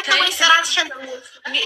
ነው ወይስ ራስሽን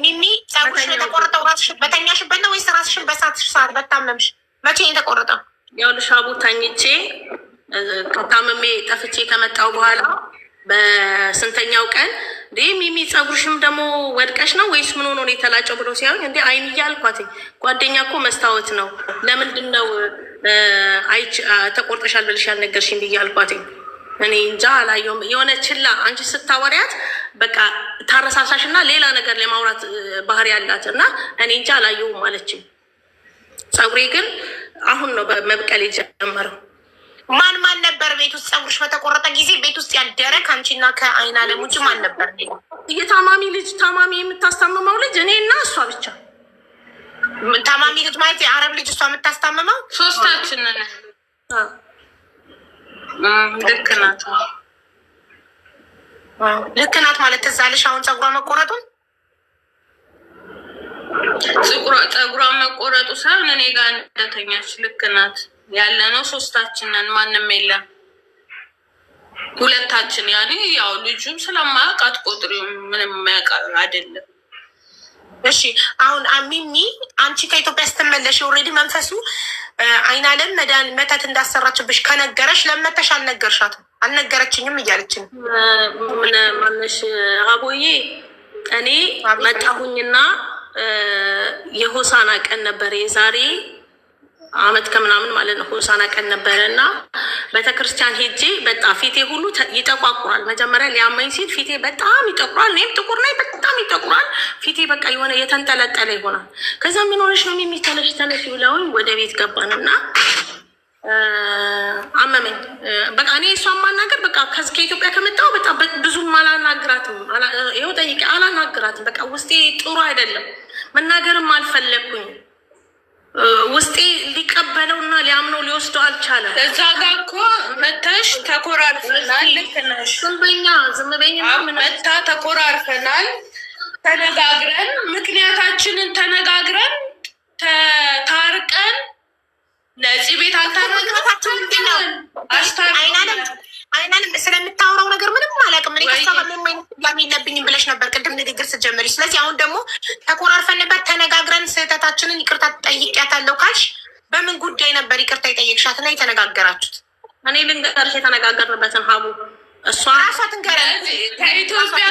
ሚሚ ጸጉርሽ የተቆረጠው ራስሽን በተኛሽበት ነው ወይስ ራስሽን በሳትሽ ሰዓት በታመምሽ? መቼ ነው የተቆረጠው? ይኸውልሽ አቡ ተኝቼ ከታመሜ ጠፍቼ ከመጣሁ በኋላ በስንተኛው ቀን እንዴ ሚሚ ጸጉርሽም ደግሞ ወድቀሽ ነው ወይስ ምን ሆኖ ነው የተላጨው ብሎ ሲያዩኝ እንዴ አይን እያልኳት ጓደኛ እኮ መስታወት ነው ለምንድን ነው ተቆርጠሻል ብለሽ ያልነገርሽኝ ብዬ አልኳት። እኔ እንጃ አላየሁም። የሆነ ችላ አንቺ ስታወሪያት በቃ ታረሳሳሽ እና ሌላ ነገር ለማውራት ባህሪ ያላት እና እኔ እንጃ አላየሁም አለችኝ። ጸጉሬ ግን አሁን ነው መብቀል የጀመረው። ማን ማን ነበር ቤት ውስጥ ጸጉርሽ በተቆረጠ ጊዜ ቤት ውስጥ ያደረ ከአንቺና ከአይን አለም ውጭ ማን ነበር? ታማሚ የምታስታምመው ልጅ እኔ እና እሷ ብቻ። ታማሚ ልጅ ማለት የአረብ ልጅ እሷ የምታስታምመው ሶስታችን ነን። ልክ ናት። ልክ ናት ማለት ትዝ አለሽ አሁን ጸጉሯ መቆረጡን? ጸጉሯ መቆረጡ ሳይሆን እኔ ጋር እንደተኛች ልክ ናት። ያለ ነው ሶስታችን ነን፣ ማንም የለም። ሁለታችን ያኔ ያው ልጁም ስለማያውቅ አትቆጥሪውም፣ ምንም የማያውቅ አይደለም። እሺ አሁን ሚሚ አንቺ ከኢትዮጵያ ስትመለሽ ኦልሬዲ መንፈሱ አይን አለም መተት እንዳሰራችብሽ ከነገረሽ ለመተሽ አልነገርሻትም? አልነገረችኝም እያለችን ምን ማለሽ አቦዬ እኔ መጣሁኝና የሆሳና ቀን ነበር የዛሬ አመት ከምናምን ማለት ነው። ሆሳና ቀን ነበረ እና ቤተክርስቲያን ሄጄ በጣም ፊቴ ሁሉ ይጠቋቁራል። መጀመሪያ ሊያመኝ ሲል ፊቴ በጣም ይጠቁራል። እኔም ጥቁር ነኝ፣ በጣም ይጠቁራል ፊቴ። በቃ የሆነ የተንጠለጠለ ይሆናል። ከዛ ምን ሆነሽ ነው የሚተነሽ ተነሽ ብለውኝ ወደ ቤት ገባን እና አመመኝ። በቃ እኔ እሷን ማናገር በቃ ከኢትዮጵያ ከመጣሁ በጣም ብዙም አላናግራትም። ይኸው ጠይቄ አላናግራትም። በቃ ውስጤ ጥሩ አይደለም። መናገርም አልፈለግኩኝ። ውስጤ ሊቀበለው እና ሊያምነው ሊወስደው አልቻለም። እዛ ጋ እኮ መተሽ ተኮራርፈናል። ልክ ነሽ። ዝም በኛ መታ ተኮራርፈናል። ተነጋግረን ምክንያታችንን ተነጋግረን ታርቀን ነፂ ቤት አልታረቃችሁም። አይናንም ስለምታወራው ነገር ምንም አላውቅም። እኔ ከሷ ጋር የለብኝም ብለሽ ነበር ቅድም ንግግር ስትጀምሪ። ስለዚህ አሁን ደግሞ ተኮራርፈን ነበር፣ ተነጋግረን ስህተታችንን ይቅርታ ጠይቄያታለሁ ካልሽ በምን ጉዳይ ነበር ይቅርታ የጠየቅሻት እና የተነጋገራችሁት? እኔ ልንገርሽ የተነጋገርንበትን ሀቡ እሷ ራሷ ትንገረን። ከኢትዮጵያ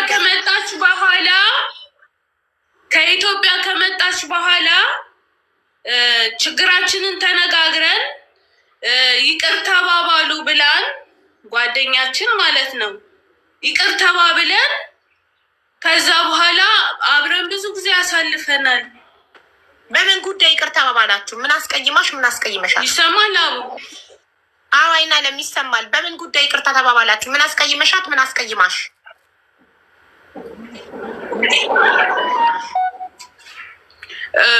ከመጣች በኋላ ችግራችንን ተነጋግረን ይቅር ተባባሉ ብላን ጓደኛችን ማለት ነው። ይቅር ተባብለን ከዛ በኋላ አብረን ብዙ ጊዜ አሳልፈናል። በምን ጉዳይ ይቅር ተባባላችሁ? ምን አስቀይማሽ? ምን አስቀይመሻል? ይሰማል? አዎ አይና ለሚሰማል። በምን ጉዳይ ይቅርታ ተባባላችሁ? ምን አስቀይመሻት? ምን አስቀይማሽ?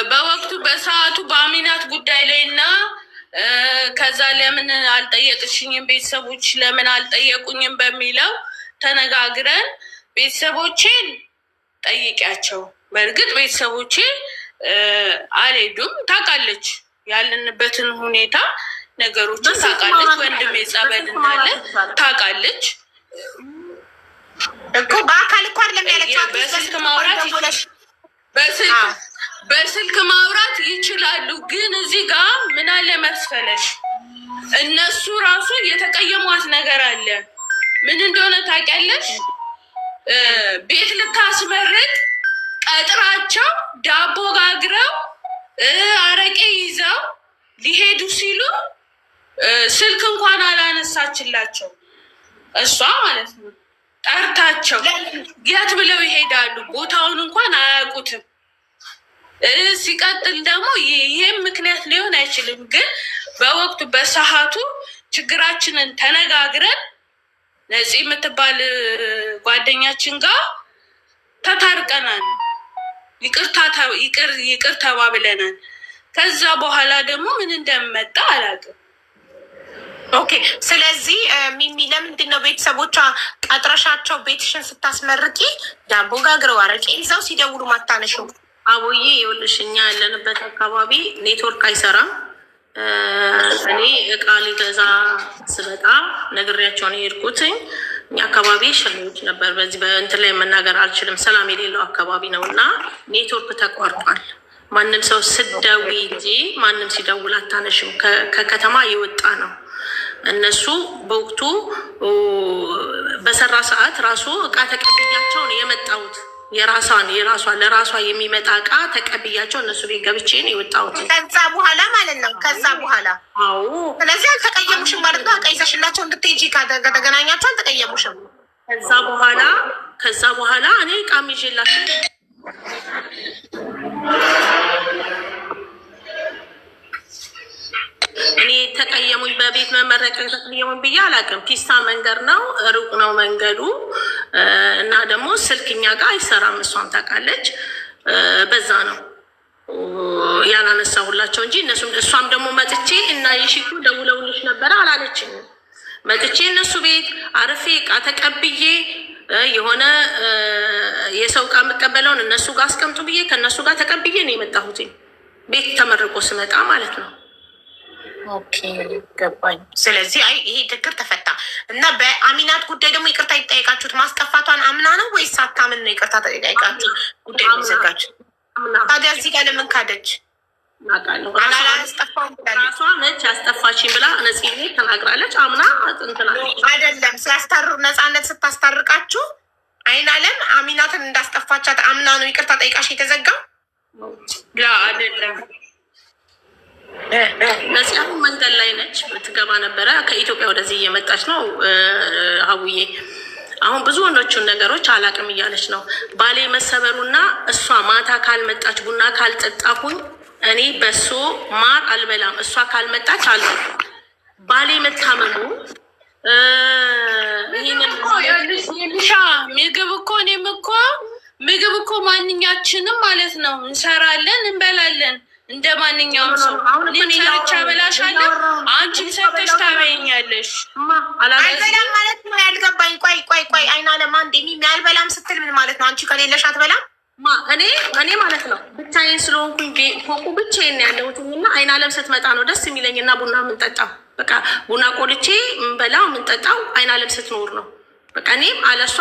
በወቅቱ በሰዓቱ በአሚናት ጉዳይ ላይ እና ከዛ ለምን አልጠየቅሽኝም ቤተሰቦች ለምን አልጠየቁኝም በሚለው ተነጋግረን ቤተሰቦቼን ጠይቂያቸው። በእርግጥ ቤተሰቦቼ አልሄዱም። ታውቃለች ያለንበትን ሁኔታ ነገሮችን ታውቃለች። ወንድሜ ጸበል እንዳለ ታውቃለች እኮ በአካል እኮ አይደለም ያለችው። በስልክ ማውራት ይችላሉ። ግን እዚህ ጋር ምን አለ መስፈለሽ እነሱ ራሱ የተቀየሟት ነገር አለ። ምን እንደሆነ ታውቂያለሽ? ቤት ልታስመርቅ ቀጥራቸው ዳቦ ጋግረው አረቄ ይዘው ሊሄዱ ሲሉ ስልክ እንኳን አላነሳችላቸው እሷ ማለት ነው። ጠርታቸው የት ብለው ይሄዳሉ? ቦታውን እንኳን አያውቁትም። ሲቀጥል ደግሞ ይህም ምክንያት ሊሆን አይችልም። ግን በወቅቱ በሰዓቱ ችግራችንን ተነጋግረን ነፂ የምትባል ጓደኛችን ጋር ተታርቀናል። ይቅር ተባብለናል። ከዛ በኋላ ደግሞ ምን እንደመጣ አላውቅም። ኦኬ። ስለዚህ ሚሚ ለምንድን ነው ቤተሰቦቿ ቀጥረሻቸው ቤትሽን ስታስመርቂ ዳቦ ጋግረው አረቄ ይዘው ሲደውሉ ማታነሽው? አቦዬ ይኸውልሽ እኛ ያለንበት አካባቢ ኔትወርክ አይሰራም። እኔ እቃ ሊገዛ ስበጣ ነግሬያቸው ነው የሄድኩትኝ። እኛ አካባቢ ሸሚዎች ነበር። በዚህ በእንትን ላይ መናገር አልችልም። ሰላም የሌለው አካባቢ ነው እና ኔትወርክ ተቋርጧል። ማንም ሰው ስደዊ እንጂ ማንም ሲደውል አታነሽም። ከከተማ የወጣ ነው። እነሱ በወቅቱ በሰራ ሰዓት ራሱ እቃ ተቀብያቸው ነው የመጣሁት። ለራሷ የሚመጣ እቃ ተቀብያቸው እነሱ ቤት ገብቼ ነው የወጣሁት። ከዛ በኋላ ማለት ነው። ከዛ በኋላ አዎ። ስለዚህ አልተቀየሙሽም ማለት ነው። እቃ ይዘሽላቸው እንድትሄጂ ከተገናኛቸው አልተቀየሙሽም። ከዛ በኋላ እኔ እቃም ይዤላቸው እኔ ተቀየሙኝ። በቤት መመረቅ ተቀየሙኝ ብዬ አላውቅም። ፒስታ መንገድ ነው፣ ሩቅ ነው መንገዱ እና ደግሞ ስልክ እኛ ጋር አይሰራም። እሷም ታውቃለች። በዛ ነው ያላነሳሁላቸው እንጂ እሷም ደግሞ መጥቼ እና የሺኩ ደውለውልሽ ነበረ አላለችኝም። መጥቼ እነሱ ቤት አርፌ እቃ ተቀብዬ የሆነ የሰው እቃ የምቀበለውን እነሱ ጋር አስቀምጡ ብዬ ከእነሱ ጋር ተቀብዬ ነው የመጣሁት። ቤት ተመርቆ ስመጣ ማለት ነው። ኦኬ ገባኝ። ስለዚህ ይሄ ችግር ተፈታ እና በአሚናት ጉዳይ ደግሞ ይቅርታ ይጠይቃችሁት ማስጠፋቷን አምና ነው ወይስ ሳታምን ነው ይቅርታ ተጠይቃችሁ ጉዳይ የሚዘጋጅ? ታዲያ እዚህ ጋር ለምን ካደች? ራሷ ነች ያስጠፋችኝ ብላ ነጽኔ ተናግራለች። አምና አይደለም ሲያስታርቅ ነፃነት ስታስታርቃችሁ አይን አለም አሚናትን እንዳስጠፋቻት አምና ነው ይቅርታ ጠይቃሽ የተዘጋው? አይደለም ነጽያም መንገድ ላይ ነች ትገባ ነበረ። ከኢትዮጵያ ወደዚህ እየመጣች ነው ሀቡዬ። አሁን ብዙ ወንዶቹን ነገሮች አላቅም እያለች ነው። ባሌ መሰበሩና እሷ ማታ ካልመጣች ቡና ካልጠጣሁኝ እኔ በሶ ማር አልበላም። እሷ ካልመጣች አለ ባሌ መታመሙ ምግብ እኮ ማንኛችንም ማለት ነው እንሰራለን፣ እንበላለን እንደ ማንኛውም ሰው። እኔም ሰርቻ በላሻለሁ፣ አንቺም ሰርተሽ ታበይኛለሽ። አልበላም ማለት ነው ያልገባኝ። ቆይ አይና ለማ ያልበላም ስትል ምን ማለት ነው? አንቺ ከሌለሽ አትበላም? እኔ ማለት ነው ብቻዬን ስለሆንኩኝ ፎቁ ብቻዬን ያለሁት እና አይን አለም ስትመጣ ነው ደስ የሚለኝ እና ቡና የምንጠጣው። በቃ ቡና ቆልቼ የምንበላው የምንጠጣው አይን አለም ስትኖር ነው። በቃ እኔም አለሷ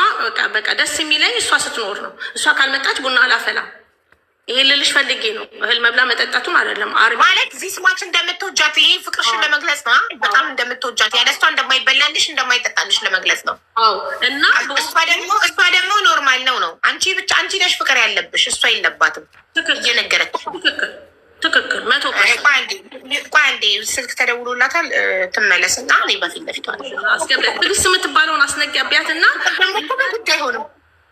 በቃ ደስ የሚለኝ እሷ ስትኖር ነው። እሷ ካልመጣች ቡና አላፈላም። ይሄ ልልሽ ፈልጌ ነው። እህል መብላ መጠጣቱን አይደለም ማለት እዚህ ስማች እንደምትወጃት ይሄ ፍቅርሽን ለመግለጽ ነው። በጣም እንደምትወጃት ያለሷ እንደማይበላልሽ እንደማይጠጣልሽ ለመግለጽ ነው። እና እሷ ደግሞ ኖርማል ነው። አንቺ ነሽ ፍቅር ያለብሽ፣ እሷ የለባትም እየነገረች። ትክክል 100%። ቆይ አንዴ ስልክ ተደውሎላታል፣ ትመለስ እና እኔ በፊት ለፊቷ አስገቢያት። ትግስት የምትባለውን አስነጊያቢያት እና በጉዳይ አይሆንም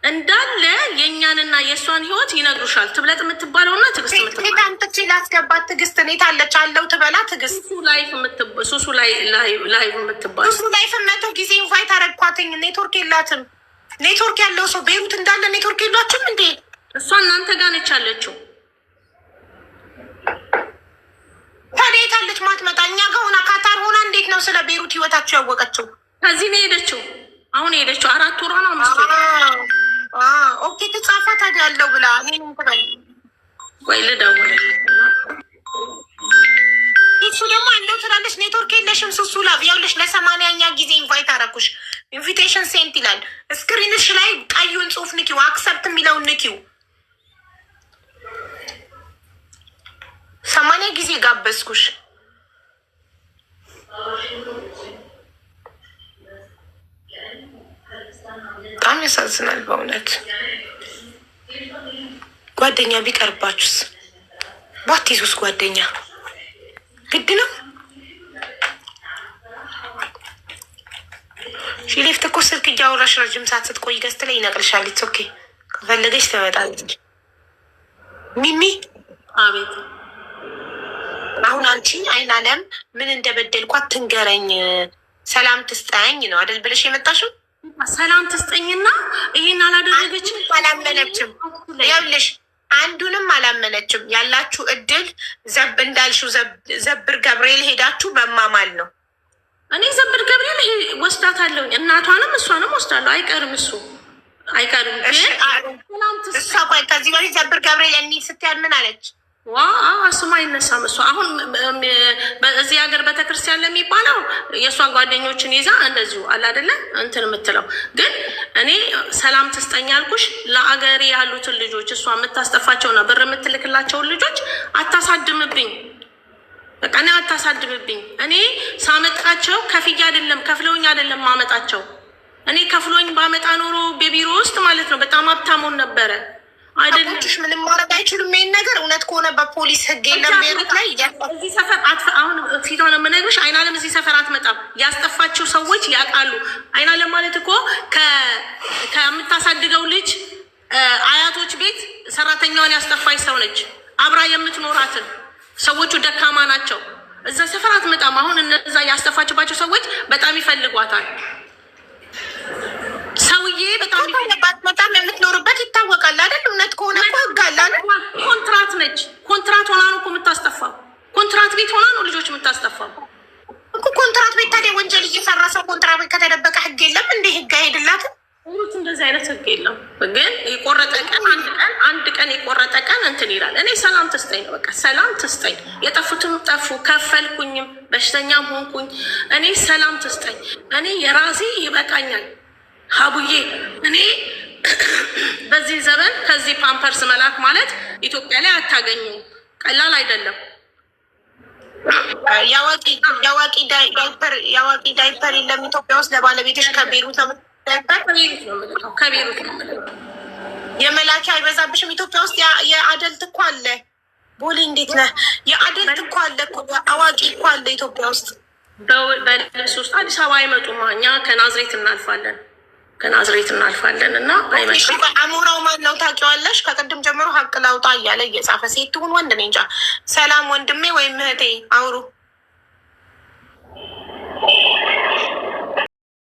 እንዳለ የእኛንና የእሷን ህይወት ይነግሩሻል። ትብለጥ የምትባለውና ትግስት የምትባለውታንጥቼ ላስገባት። ትግስት እኔት አለች አለው ትበላ። ትግስት ሱሱ ላይፍ የምትባል ሱሱ ላይፍ 100 ጊዜ ኢንቫይት አረግኳትኝ። ኔትወርክ የላትም። ኔትወርክ ያለው ሰው ቤሩት እንዳለ ኔትወርክ የላችሁም እንዴ? እሷ እናንተ ጋር ነች ያለችው። ታዲያ የት አለች ማትመጣ? እኛ ጋር ሆና ካታር ሆና እንዴት ነው ስለ ቤሩት ህይወታቸው ያወቀችው? ከዚህ ነው የሄደችው። አሁን የሄደችው 4 ወሯ ነው። ኦኬ ተጻፋ ታዲያ ያለው ብላ እኔን ትበል። ቆይ ልደውል። እሱ ደግሞ አለው ትላለች። ኔትወርክ የለሽም ሱሱ ላቭ። ይኸውልሽ ለ80ኛ ጊዜ ኢንቫይት አረኩሽ። ኢንቪቴሽን ሴንት ይላል ስክሪንሽ ላይ ቀዩን ጽሁፍ ንኪው፣ አክሰፕት የሚለውን ንኪው። 80 ጊዜ ጋበዝኩሽ። በጣም ያሳዝናል በእውነት። ጓደኛ ቢቀርባችሁስ? ባትይዙስ? ጓደኛ ግድ ነው። ሺሌፍት እኮ ስልክ እያወራሽ ረጅም ሰዓት ስትቆይ ገዝት ላይ ይነቅልሻል። ኦኬ ከፈለገች ትመጣለች። ሚሚ አቤት። አሁን አንቺ አይን አለም ምን እንደበደልኳት ትንገረኝ፣ ሰላም ትስጠኝ ነው አይደል ብለሽ የመጣሽው? ሰላም ትስጠኝና ይሄን አላደረገችም፣ አላመነችም። ይኸውልሽ አንዱንም አላመነችም። ያላችሁ እድል እንዳልሽው ዘብር ገብርኤል ሄዳችሁ መማማል ነው። እኔ ዘብር ገብርኤል ወስዳታለሁ፣ እናቷንም እሷንም ወስዳለሁ። አይቀርም፣ እሱ አይቀርም። እሷ ቆይ ከዚህ በፊት ዘብር ገብርኤል እኒህ ስትያል ምን አለች? ስማ አይነሳም። እሷ አሁን በዚህ ሀገር ቤተክርስቲያን ለሚባለው የእሷ ጓደኞችን ይዛ እንደዚሁ አለ አይደለ እንትን የምትለው ግን እኔ ሰላም ትስጠኝ ያልኩሽ ለአገሬ ያሉትን ልጆች እሷ የምታስጠፋቸውና ብር የምትልክላቸውን ልጆች አታሳድምብኝ። በቃ እኔ አታሳድምብኝ። እኔ ሳመጣቸው ከፍያ አይደለም ከፍለውኝ አይደለም ማመጣቸው። እኔ ከፍሎኝ ባመጣ ኖሮ በቢሮ ውስጥ ማለት ነው በጣም ሀብታሙን ነበረ። አቦችሽ ምንም ማድረግ አይችሉም። ይሄን ነገር እውነት ከሆነ በፖሊስ ህግ የለም ቤሩት ላይ እዚህ ሰፈር አሁን ፊቷን የምነግርሽ አይናለም እዚህ ሰፈር አትመጣም። ያስጠፋችው ሰዎች ያውቃሉ። አይናለም ማለት እኮ ከምታሳድገው ልጅ አያቶች ቤት ሰራተኛዋን ያስጠፋች ሰው ነች። አብራ የምትኖራትን ሰዎቹ ደካማ ናቸው። እዛ ሰፈር አትመጣም። አሁን እነዛ ያስጠፋችባቸው ሰዎች በጣም ይፈልጓታል። ሰውዬ በጣም የምትኖርበት ይታወቃል አይደል? እውነት ከሆነ እኮ ህግ አለ አይደል? ኮንትራት ነች። ኮንትራት ሆና ነው እኮ የምታስጠፋው። ኮንትራት ቤት ሆና ነው ልጆች የምታስጠፋው እኮ። ኮንትራት ቤት ታዲያ ወንጀል እየሰራ ሰው ኮንትራት ቤት ከተደበቀ ህግ የለም እንዴ? ህግ አይሄድላትም። እንደዚህ አይነት ህግ የለም። ግን የቆረጠ ቀን አንድ ቀን የቆረጠ ቀን እንትን ይላል። እኔ ሰላም ትስጠኝ ነው በቃ ሰላም ትስጠኝ። የጠፉትም ጠፉ፣ ከፈልኩኝም፣ በሽተኛም ሆንኩኝ። እኔ ሰላም ትስጠኝ። እኔ የራሴ ይበቃኛል። ሀቡዬ እኔ በዚህ ዘመን ከዚህ ፓምፐርስ መላክ ማለት ኢትዮጵያ ላይ አታገኙም። ቀላል አይደለም። የአዋቂ ዳይፐር የለም ኢትዮጵያ ውስጥ ለባለቤቶች ከቤሩት ነው የመላኪያ አይበዛብሽም? ኢትዮጵያ ውስጥ የአደልት እኮ አለ። ቦሌ እንዴት ነህ? የአደልት እኮ አለ እኮ አዋቂ እኮ አለ ኢትዮጵያ ውስጥ። በልብስ ውስጥ አዲስ አበባ አይመጡም። እኛ ከናዝሬት እናልፋለን እና አሞራው ማን ነው ታውቂዋለሽ? ከቅድም ጀምሮ ሀቅ ላውጣ እያለ እየጻፈ ሴት ትሁን ወንድ እኔ እንጃ። ሰላም ወንድሜ ወይም እህቴ አውሩ።